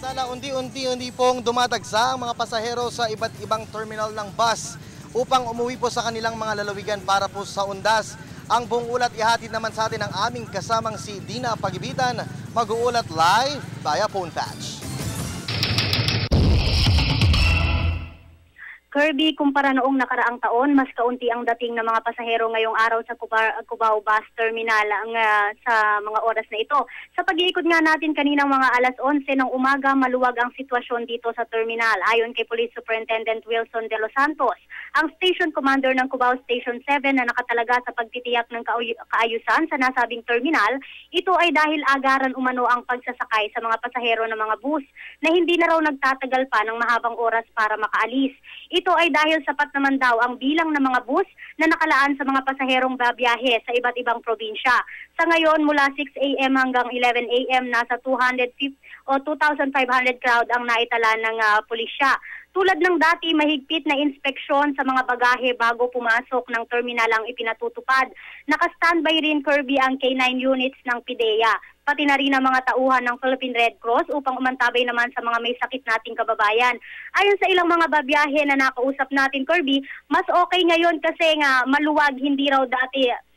Samantala, unti-unti pong dumadagsa ang mga pasahero sa iba't ibang terminal ng bus upang umuwi po sa kanilang mga lalawigan para po sa undas. Ang buong ulat ihatid naman sa atin ng aming kasamang si Dina Pagibitan, mag-uulat live via phone patch. Kirby, kumpara noong nakaraang taon, mas kaunti ang dating ng mga pasahero ngayong araw sa Cubao Bus Terminal sa mga oras na ito. Sa pag-iikot nga natin kaninang mga alas 11 ng umaga, maluwag ang sitwasyon dito sa terminal. Ayon kay Police Superintendent Wilson de los Santos, ang Station Commander ng Cubao Station 7 na nakatalaga sa pagtitiyak ng kaayusan sa nasabing terminal, ito ay dahil agaran umano ang pagsasakay sa mga pasahero ng mga bus na hindi na raw nagtatagal pa ng mahabang oras para makaalis. Ito ay dahil sapat naman daw ang bilang ng mga bus na nakalaan sa mga pasaherong babiyahe sa iba't ibang probinsya. Sa ngayon, mula 6 a.m. hanggang 11 a.m. nasa 2,500 crowd ang naitala ng pulisya. Tulad ng dati, mahigpit na inspeksyon sa mga bagahe bago pumasok ng terminal ang ipinatutupad. Naka-standby rin, Kirby, ang K9 units ng PIDEA, pati na rin ang mga tauhan ng Philippine Red Cross upang umantabay naman sa mga may sakit nating kababayan. Ayon sa ilang mga babiyahe na nakausap natin, Kirby, mas okay ngayon kasi nga maluwag, hindi raw dati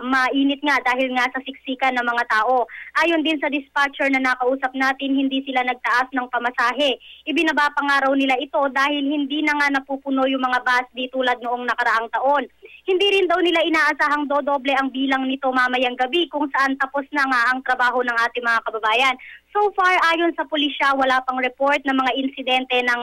mainit nga dahil nga sa siksikan ng mga tao. Ayon din sa dispatcher na nakausap natin, hindi sila nagtaas ng pamasahe. Ibinaba pa nga raw nila ito dahil hindi na nga napupuno yung mga bus di tulad noong nakaraang taon. Hindi rin daw nila inaasahang dodoble ang bilang nito mamayang gabi kung saan tapos na nga ang trabaho ng ating mga kababayan. So far, ayon sa pulisya, wala pang report ng mga insidente ng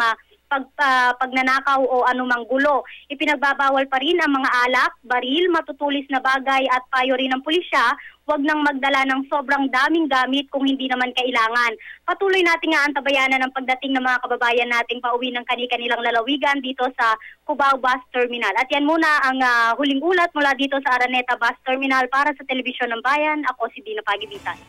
pagnanakaw o anumang gulo. Ipinagbabawal pa rin ang mga alak, baril, matutulis na bagay at payo rin ng pulisya. Huwag nang magdala ng sobrang daming gamit kung hindi naman kailangan. Patuloy natin nga antabayanan ang pagdating ng mga kababayan nating pauwi ng kani-kanilang lalawigan dito sa Cubao Bus Terminal. At yan muna ang huling ulat mula dito sa Araneta Bus Terminal para sa Telebisyon ng Bayan. Ako si Dina Pagibitan.